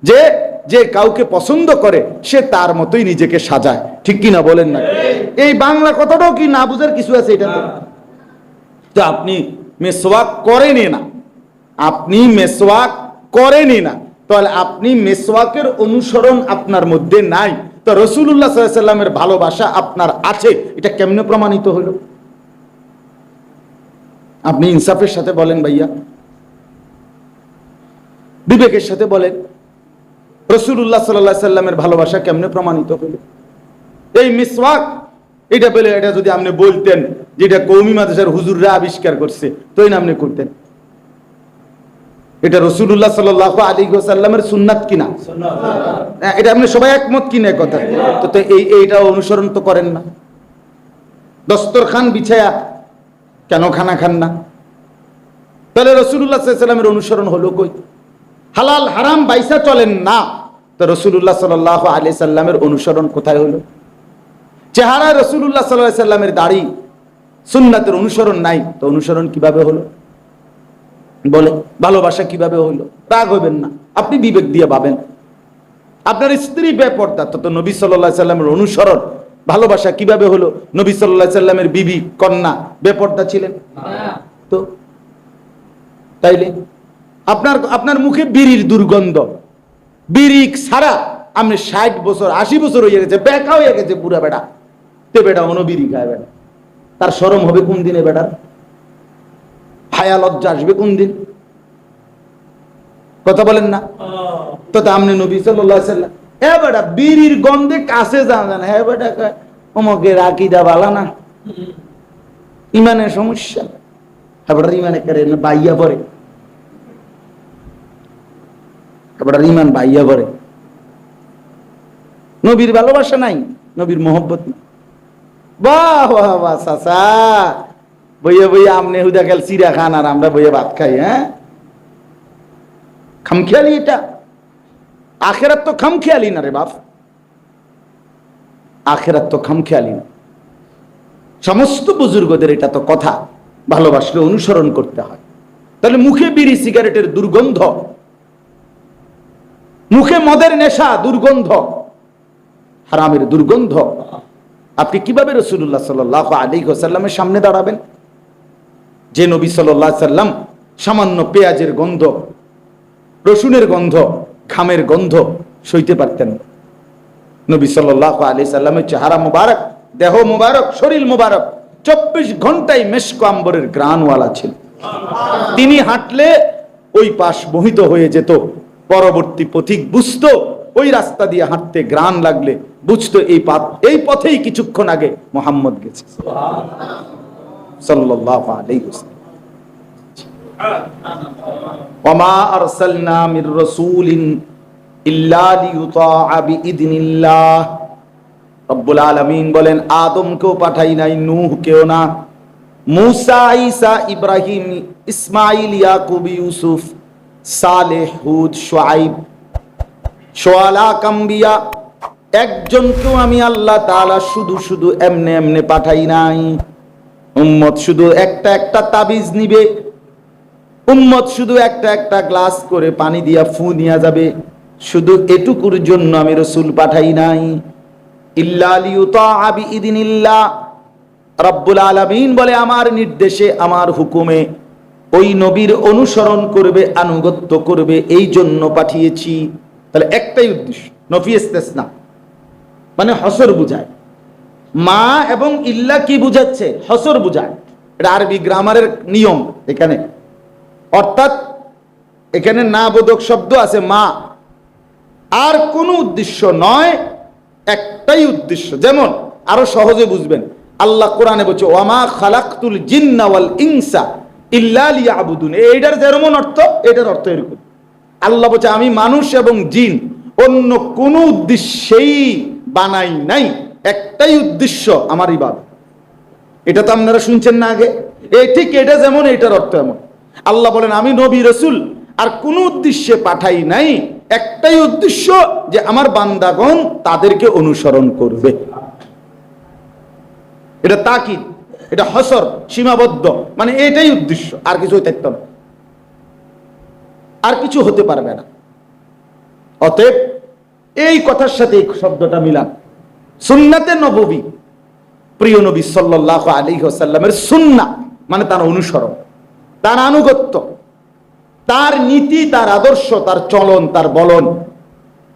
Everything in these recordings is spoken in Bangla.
যে যে কাউকে পছন্দ করে সে তার মতোই নিজেকে সাজায়, ঠিক কি না বলেন না? এই বাংলা কথাটাও কি না বুঝার কিছু আছে এটাতে? তো আপনি মেসওয়াক করেনই না, আপনি মেসওয়াক করেনই না, তাহলে আপনি মেসওয়াকের অনুসরণ আপনার মধ্যে নাই, তো রাসূলুল্লাহ সাল্লাল্লাহু আলাইহি সাল্লামের ভালোবাসা আপনার আছে, এটা কেমনে প্রমাণিত হলো? আপনি ইনসাফের সাথে বলেন ভাইয়া, বিবেকের সাথে বলেন, রাসূলুল্লাহ সাল্লাল্লাহু আলাইহি সাল্লামের ভালোবাসা কেমনে প্রমাণিত হলো? এই মিসওয়াক এটা বলে, এটা যদি আপনি বলতেন যেটা কওমি মাদ্রাসার হুজুররা আবিষ্কার করছে, তোই না আপনি করতেন? এটা রাসূলুল্লাহ সাল্লাল্লাহু আলাইহি ওয়াসাল্লামের সুন্নাত কিনা? সুন্নাত। এটা আপনি সবাই একমত কিনা কথা? তো এইটা অনুসরণ তো করেন না। দস্তরখান বিছায়া কেন খানা খান না? তাহলে রাসূলুল্লাহ সাল্লাল্লাহু আলাইহি ওয়াসাল্লামের অনুসরণ হলো কই? হালাল হারাম বাইসা চলেন না, তো রাসূলুল্লাহ সাল্লাল্লাহু আলাইহি সাল্লামের অনুসরণ কোথায় হলো? চেহারায় রাসূলুল্লাহ সাল্লাল্লাহু আলাইহি সাল্লামের দাড়ি, সুন্নাতের অনুসরণ নাই, তো অনুসরণ কিভাবে হলো? বলে ভালোবাসা কিভাবে হলো? রাগ হইবেন না, আপনি বিবেক দিয়ে ভাবেন। আপনার স্ত্রী বেপরদা, তো নবী সাল্লাল্লাহু আলাইহি সাল্লামের অনুসরণ ভালোবাসা কিভাবে হলো? নবী সাল্লাল্লাহু আলাইহি সাল্লামের বিবি কন্যা বেপরদা ছিলেন না, তো তাইলে আপনার মুখে বিড়ির দুর্গন্ধ, বিড়ি ছাড়া আপনি 60 বছর 80 বছর হয়ে গেছে, বেকা হয়ে গেছে পুরা বেটা, তে বেটা অন্য বিড়ি খায় বেটা, তার শরম হবে কোন দিনে? বেটার হায়া লজ্জা আসবে কোন দিন? কথা বলেন না? তো আপনি নবী সাল্লাল্লাহু আলাইহি সাল্লাম এ বেটা বিড়ির গন্ধে কাছে যান না, হ্যাঁ বেটা ওমকে আকীদা ভালো না, ইমানের সমস্যা, এবার ইমানে করে না বাইয়া পড়ে, এবার ইমান বাইয়া পড়ে, নবীর ভালোবাসা নাই, নবীর মোহব্বত নাই। বাহ বাহ বাহ চাচা, বইয়ে বইয়ে আমনে হুদা খেল চিরা খান আর আমরা বইয়ে ভাত খাই, হ্যাঁ খামখেয়ালি এটা। আখেরাত তো খামখেয়ালি না রে বাপ, আখেরাত তো খামখেয়ালি না। সমস্ত বুজুর্গদের এটা তো কথা, ভালোবাসলে অনুসরণ করতে হয়। তাহলে মুখে বিড়ি সিগারেটের দুর্গন্ধ, মুখে মদের নেশা দুর্গন্ধ, হারামের দুর্গন্ধ, আপনি কিভাবে রাসূলুল্লাহ সাল্লাল্লাহু আলাইহি ওয়াসাল্লামের সামনে দাঁড়াবেন? যে নবী সাল্লাল্লাহু আলাইহি ওয়াসাল্লাম সামান্য পেঁয়াজের গন্ধ, রসুনের গন্ধ, ঘামের গন্ধ সইতে পারতেন না। নবী সাল্লাল্লাহু আলাইহি সাল্লামের চেহারা মুবারক, দেহ মুবারক, শরীর মুবারক 24 ঘন্টায় মেশক আম্বরের ঘ্রাণওয়ালা ছিল। তিনি হাঁটলে ওই পাশ মোহিত হয়ে যেত, পরবর্তী পথিক বুঝতো ওই রাস্তা দিয়ে হাঁটতে ঘ্রাণ লাগলে বুঝতো এই পথেই কিছুক্ষণ আগে মুহাম্মদ গেছে সাল্লাল্লাহু আলাইহি ওয়াসাল্লাম। ওয়ামা আরসালনা মির রাসূলিন ইল্লা লিইউতাআ বিইذনিল্লাহ। রব্বুল আলামিন বলেন আদমকেও পাঠাই নাই, নূহকেও না, মুসা, ঈসা, ইব্রাহিম, ইসমাঈল, ইয়াকুব, ইউসুফ, সালেহ, হুদ, শুআইব, সোয়ালা কাম্বিয়া, একজনকেও আমি আল্লাহ তাআলা শুধু শুধু এমনে এমনে পাঠাই নাই। উম্মত শুধু একটা একটা তাবিজ নিবে, উম্মত শুধু একটা একটা গ্লাস করে পানি দিয়া ফু নিয়া যাবে, শুধু এটুকুর জন্য আমি রাসূল পাঠাই নাই। ইল্লা লিইউতাআ বিইذনিল্লাহ। রব্বুল আলামিন বলে আমার নির্দেশে, আমার হুকুমে ওই নবীর অনুসরণ করবে, আনুগত্য করবে, এই জন্য পাঠিয়েছি। তাহলে একটাই উদ্দেশ্য, নফি ইস্তেসনা মানে হসর বুঝায়। মা এবং ইল্লা কি বুঝাচ্ছে? হসর বুঝায়। এটা আরবি গ্রামারের নিয়ম এখানে, অর্থাৎ এখানে না বোধক শব্দ আছে মা, আর কোনো উদ্দেশ্য নয়, একটাই উদ্দেশ্য। যেমন আরো সহজে বুঝবেন, আল্লাহ কোরআনে বলছে ওয়ামা খালাকতুল জিন্না ওয়াল ইনসা ইল্লা লিয়াবুদুন। এইটার যেমন অর্থ, এটার অর্থ এরকম। আল্লাহ বলছে আমি মানুষ এবং জিন অন্য কোনো উদ্দেশ্যেই বানাই নাই, একটাই উদ্দেশ্য আমার ইবাদত। এটা তো আপনারা শুনছেন না আগে? এই ঠিক এটা যেমন, এটার অর্থ এমন। আল্লাহ বলেন আমি নবী রাসূল আর কোন উদ্দেশ্যে পাঠাই নাই, একটাই উদ্দেশ্য যে আমার বান্দাগণ তাদেরকে অনুসরণ করবে। এটা তাকিদ, এটা হসর, সীমাবদ্ধ, মানে এটাই উদ্দেশ্য, আর কিছু থাকতো না, আর কিছু হতে পারবে না। অতএব এই কথার সাথে এই শব্দটা মিলান। সুন্নাতে নববী, প্রিয় নবী সাল্লাল্লাহু আলাইহি ওয়াসাল্লামের সুন্নাহ মানে তার অনুসরণ, তার আনুগত্য, তার নীতি, তার আদর্শ, তার চলন, তার বলন,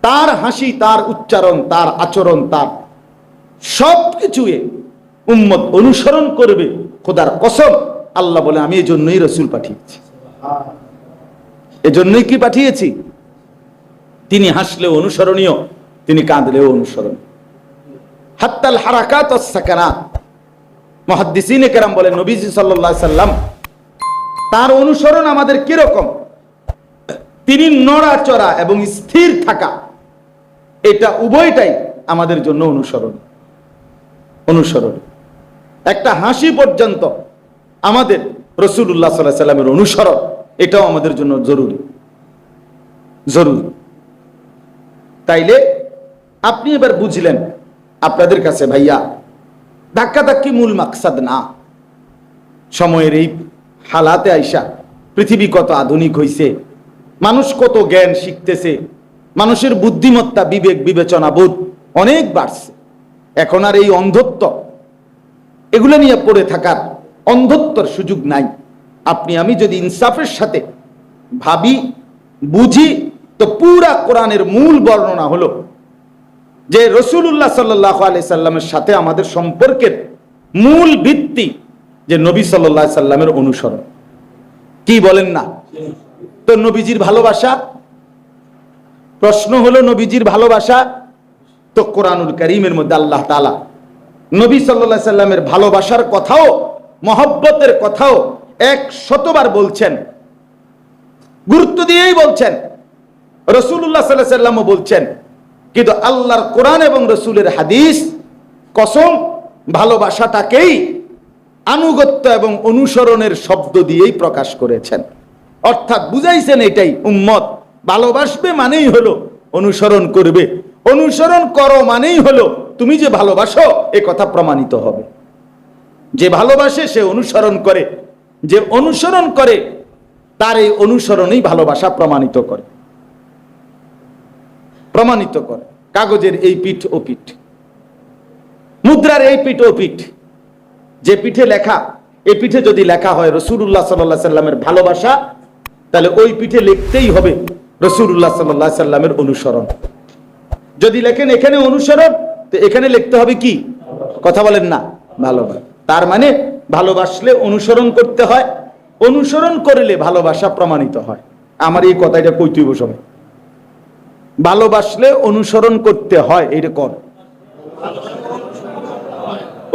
তার হাসি, তার উচ্চারণ, তার আচরণ, তার সবকিছু উম্মত অনুসরণ করবে। খোদার কসম, আল্লাহ বলে আমি এই জন্যই রসুল পাঠিয়েছি। এজন্যই কি পাঠিয়েছি? তিনি হাসলেও অনুসরণীয়, তিনি কাঁদলেও অনুসরণ। হাত্তাল হারাকাত ওয়াস সাকানাত, মুহাদ্দিসিনে কেরাম বলেন নবীজি সাল্লাল্লাহু আলাইহি সাল্লাম তার অনুসরণ আমাদের কি রকম? তিনি নড়াচড়া এবং স্থির থাকা, এটা উভয়টাই আমাদের জন্য অনুসরণ। একটা হাসি পর্যন্ত আমাদের রাসূলুল্লাহ সাল্লাল্লাহু আলাইহি সাল্লামের অনুসরণ, এটাও আমাদের জন্য জরুরি। তাইলে আপনি এবার বুঝলেন আপনাদের কাছে ভাইয়া ধাক্কাধাক্কি মূল মাকসাদ না। সময়ের এই হালাতে আইসা পৃথিবী কত আধুনিক হইছে, মানুষ কত জ্ঞান শিখতেছে, মানুষের বুদ্ধিমত্তা, বিবেক, বিবেচনা বোধ অনেক বাড়ছে। এখন আর এই অন্ধত্ব, এগুলো নিয়ে পড়ে থাকার অন্ধত্বর সুযোগ নাই। আপনি আমি যদি ইনসাফের সাথে ভাবি, বুঝি, তো পুরা কোরআনের মূল বর্ণনা হলো যে রাসূলুল্লাহ সাল্লাল্লাহু আলাইহি সাল্লামের সাথে আমাদের সম্পর্কের মূল ভিত্তি যে নবী সাল্লাল্লাহু আলাইহি সাল্লামের অনুসরণ। কি বলেন না? তো নবীজির ভালোবাসা, প্রশ্ন হলো নবীজির ভালোবাসা, তো কোরআনুল কারীমের মধ্যে আল্লাহ তাআলা নবী সাল্লাল্লাহু আলাইহি সাল্লামের ভালোবাসার কথাও, মহব্বতের কথাও 100বার বলছেন, গুরুত্ব দিয়েই বলছেন। রাসূলুল্লাহ সাল্লাল্লাহু আলাইহি সাল্লামও বলছেন, কিন্তু আল্লাহর কোরআন এবং রাসূলের হাদিস কসম ভালোবাসাটাকেই আনুগত্য এবং অনুসরণের শব্দ দিয়েই প্রকাশ করেছেন। অর্থাৎ বুঝাইছেন এটাই, উম্মত ভালোবাসবে মানেই হলো অনুসরণ করবে, অনুসরণ করো মানেই হলো তুমি যে ভালোবাসো এ কথা প্রমাণিত হবে। যে ভালোবাসে সে অনুসরণ করে, যে অনুসরণ করে তার এই অনুসরণই ভালোবাসা প্রমাণিত করে। কাগজের এই পিঠ ও পিঠ, মুদ্রার এই পিঠ ও পিঠ, যে পিঠে লেখা, এই পিঠে যদি লেখা হয় রাসূলুল্লাহ সাল্লাল্লাহু আলাইহি সাল্লামের ভালোবাসা, তাহলে ওই পিঠে লিখতেই হবে রাসূলুল্লাহ সাল্লাল্লাহু আলাইহি সাল্লামের অনুসরণ। যদি লেখেন এখানে অনুসরণ, তো এখানে লিখতে হবে কি? কথা বলেন না, ভালোবাসা। তার মানে ভালোবাসলে অনুসরণ করতে হয়, অনুসরণ করলে ভালোবাসা প্রমাণিত হয়। আমার এই কথাটা কইতে হইব সবাই, ভালোবাসলে অনুসরণ করতে হয়। এইটা কর,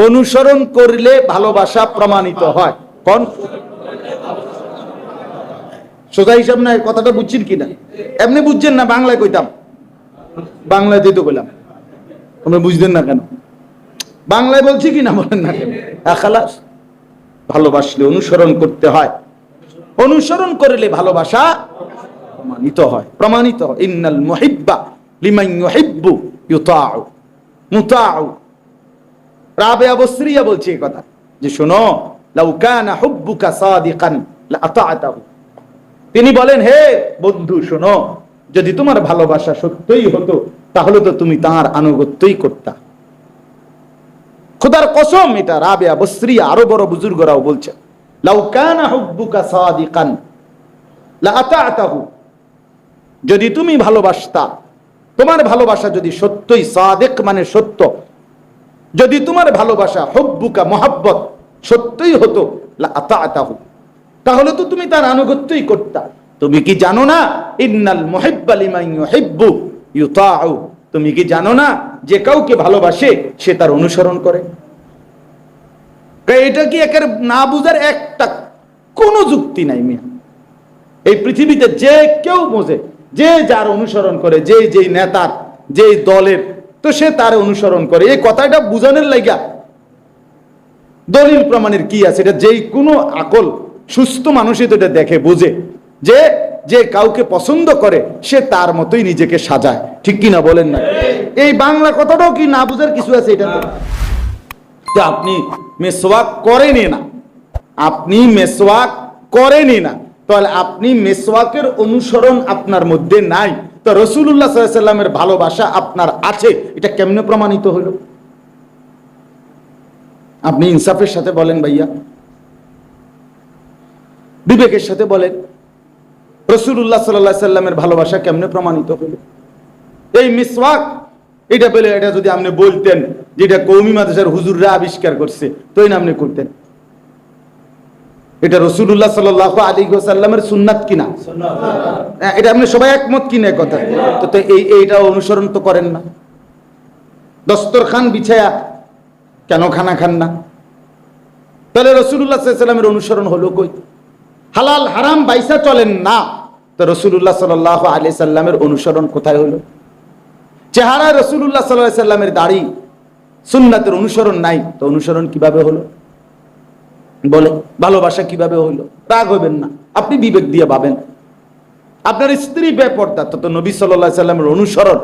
অনুসরণ করলে ভালোবাসা প্রমাণিত হয়। কোন সোজা হিসাব না, কথাটা বুঝছেন কিনা? এমনি বুঝছেন না, বাংলায় কইতাম, বাংলায় দিতে কইলাম, আপনারা বুঝলেন না কেন? বাংলায় বলছি কিনা বলেন না কেন? খালাস, ভালোবাসলে অনুসরণ করতে হয়, অনুসরণ করলে ভালোবাসা প্রমাণিত হয়। ইন্নাল মুহিব্বা লিমান ইউহিব্বু ইউতাউ মুতাউ। রাবিয়া বসরিয়া বলছে এই কথা, যে শোনো, লাউ কানা হুব্বুকা সাদিকান লা আতা'তাহু। তিনি বলেন, হে বন্ধু শোনো, যদি তোমার ভালোবাসা সত্যই হতো তাহলে তো তুমি তার আনুগত্যই করতা। খোদার কসম, এটা রাবিয়া বসরিয়া আরো বড় বুজুর্গরাও বলছে, লাউ কানা হুব্বুকা সাদিকান লা আতা'তাহু। যদি তুমি ভালোবাসতা, তোমার ভালোবাসা যদি সত্যই, সাদিক মানে সত্য, যদি তোমার ভালোবাসা হুব্বুকা মুহাব্বত সত্যই হতো, লা আতা'তাহু, তাহলে তো তুমি তার আনুগত্যই করতা। তুমি কি জানো না, ইন্নাল মুহিব্বা লিমান ইউহিব্বু ইউতাউ। তুমি কি জানো না, যে কাউকে ভালোবাসে সে তার অনুসরণ করে? এটা কি একের না বুঝার একটা কোনো যুক্তি নাই মিয়া। এই পৃথিবীতে যে কেউ বোঝে, যে যার অনুসরণ করে, যে যেই নেতার, যেই দলের, তো সে তার অনুসরণ করে। এই কথাটা বুঝানোর লাগা দলিল প্রমাণের কি আছে? এটা যেই কোনো আকল সুস্থ মানুষই তো এটা দেখে, বুঝে যে যে কাউকে পছন্দ করে সে তার মতোই নিজেকে সাজায়। ঠিক কি না বলেন না? এই বাংলা কথাটাও কি না বুঝার কিছু আছে এটাতে? যে আপনি মেসওয়াক করেনই না, আপনি মেসওয়াক করেনই না, তাহলে আপনি মেসওয়াকের অনুসরণ আপনার মধ্যে নাই, তো রাসূলুল্লাহ সাল্লাল্লাহু আলাইহি ওয়াসাল্লামের ভালোবাসা আপনার আছে, এটা কেমনে প্রমাণিত হলো? আপনি ইনসাফের সাথে বলেন ভাইয়া, বিবেকের সাথে বলেন, রাসূলুল্লাহ সাল্লাল্লাহু আলাইহি ওয়াসাল্লামের ভালোবাসা কেমনে প্রমাণিত হলো? এই মিসওয়াক এটা বলে, এটা যদি আপনি বলতেন যে এটা কওমি মাদ্রাসার হুজুররা আবিষ্কার করছে, তোই না আপনি করতেন? এটা রাসূলুল্লাহ সাল্লাল্লাহু আলাইহি ওয়াসাল্লামের সুন্নাত কিনা? সুন্নাত। এটা আপনি সবাই একমত কিনা কথা? তো এইটা অনুসরণ তো করেন না। দস্তরখান বিছায়া কেন খানা খান না? তাহলে রাসূলুল্লাহ সাল্লাল্লাহু আলাইহি ওয়াসাল্লামের অনুসরণ হলো কই? হালাল হারাম বাইসা চলেন না, তো রাসূলুল্লাহ সাল্লাল্লাহু আলাইহি সাল্লামের অনুসরণ কোথায় হলো? চেহারায় রাসূলুল্লাহ সাল্লাল্লাহু আলাইহি সাল্লামের দাড়ি, সুন্নাতের অনুসরণ নাই, তো অনুসরণ কিভাবে হলো? বলে ভালোবাসা কিভাবে হইলো? রাগ হইবেন না, আপনি বিবেক দিয়ে ভাবেন। আপনার স্ত্রী বেপর্দা, তো নবী সাল্লাল্লাহু আলাইহি সাল্লামের অনুসরণ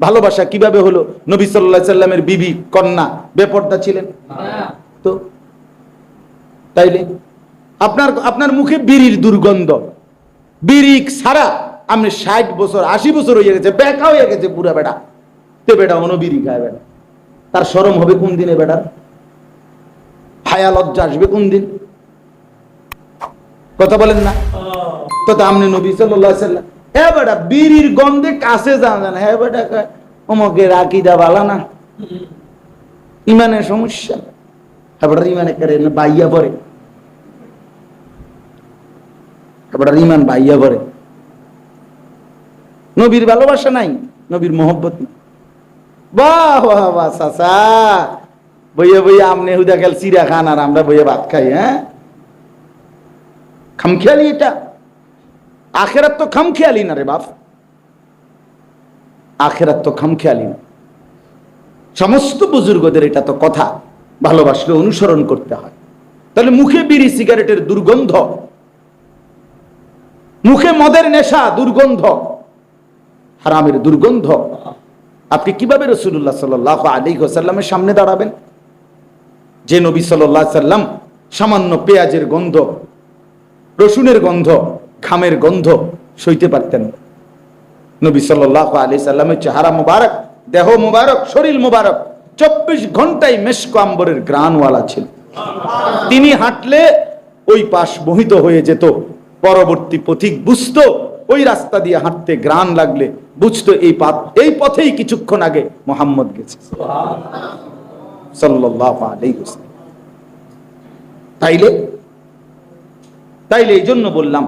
ভালোবাসা কিভাবে হলো? নবী সাল্লাল্লাহু আলাইহি সাল্লামের বিবি কন্যা বেপর্দা ছিলেন তো? তাইলে আপনার মুখে বিড়ির দুর্গন্ধ, বিড়ি ছাড়া আপনি 60 বছর 80 বছর হয়ে গেছে, বেকা হয়ে গেছে পুরা বেটা, তে বেটা অন্য বিড়ি খায় বেটা, তার শরম হবে কোন দিনে? বেটার হায়া লজ্জা আসবে কোন দিন? কথা বলেন না? তো আপনি নবী সাল্লাল্লাহু আলাইহি সাল্লাম হ্যাঁ বেটা বিড়ির গন্ধে কাছে যান না, হ্যাঁ বেটা ওমকে আকীদা ভালো না, ইমানের সমস্যা, এবার ইমানে করে না বাইয়া পড়ে, এবার ইমান বাইয়া পড়ে। নবীর ভালোবাসা নাই, নবীর মোহব্বত নাই। বাহ বাহ বাহ চাচা, বইয়ে বইয়ে আমনে হুদা খেল চিরা খান আর আমরা বইয়ে ভাত খাই। হ্যাঁ, খামখেয়ালি এটা। আখেরাত তো খামখেয়ালি না রে বাপ, আখেরাত তো খামখেয়ালি না। সমস্ত বুজুর্গদের এটা তো কথা, ভালোবাসলে অনুসরণ করতে হয়। তাহলে মুখে বিড়ি সিগারেটের দুর্গন্ধ, মুখে মদের নেশা দুর্গন্ধ, হারামের দুর্গন্ধ, আপনি কিভাবে রাসূলুল্লাহ সাল্লাল্লাহু আলাইহি ওয়াসাল্লামের সামনে দাঁড়াবেন? যে নবী সাল্লাল্লাহু আলাইহি ওয়াসাল্লাম সামান্য পেঁয়াজের গন্ধ, রসুনের গন্ধ, ঘামের গন্ধ সইতে পারতেন না। নবী সাল্লাল্লাহু আলাইহি ওয়াসাল্লামের চেহারা মুবারক, দেহ মুবারক, শরীর মুবারক 24 ঘন্টায় মেশক আম্বরের ঘ্রাণওয়ালা ছিল। তিনি হাঁটলে ওই পাশ মোহিত হয়ে যেত, পরবর্তী পথিক বুঝতো ওই রাস্তা দিয়ে হাঁটতে ঘ্রাণ লাগলে বুঝতো এই পথেই কিছুক্ষণ আগে মুহাম্মদ গেছে সাল্লাল্লাহু আলাইহি ওয়াসাল্লাম। তাইলে এই জন্য বললাম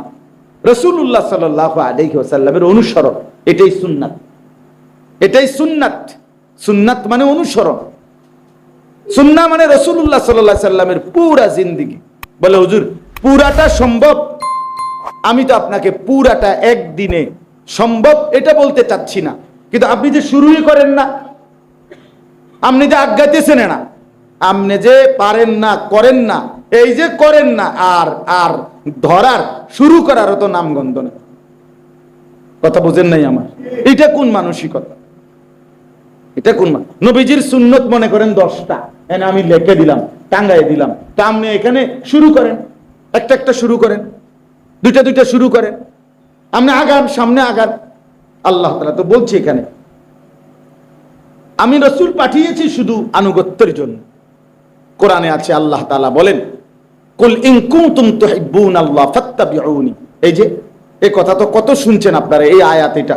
রাসূলুল্লাহ সাল্লাল্লাহু আলাইহি ওয়াসাল্লামের অনুসরণ এটাই সুন্নাত, এটাই সুন্নাত। সুন্নাত মানে অনুসরণ, সুন্নাহ মানে রাসূলুল্লাহ সাল্লাল্লাহু আলাইহি ওয়াসাল্লামের পুরা জিন্দেগি। বলে হুজুর পুরাটা সম্ভব? আমি তো আপনাকে পুরাটা একদিনে সম্ভব এটা বলতে চাচ্ছি না, কিন্তু আপনি যে শুরুই করেন না, আপনি যে আজ্ঞাতেছেন না, আপনি যে পারেন না, করেন না, এই যে করেন না, আর ধরার শুরু করারও তো নামগন্ধ নেই। কথা বুঝেন নাই আমার? এটা কোন মানসিকতা? এটা কোন নবীজির সুন্নত মনে করেন 10টা, এনে আমি লিখে দিলাম, টাঙ্গাই দিলাম, তা আপনি এখানে শুরু করেন, একটা একটা শুরু করেন, দুইটা দুইটা শুরু করেন, আপনি আগান, সামনে আগান। আল্লাহ তাআলা তো বলছে এখানে আমি রাসূল পাঠিয়েছি শুধু আনুগত্যের জন্য। কোরআনে আছে আল্লাহ তাআলা বলেন কুল ইন কুনতুম তুহিব্বুনাল্লাহ ফাত্তাবিউনি। এই যে এই কথা তো কত শুনছেন আপনারা, এই আয়াত এটা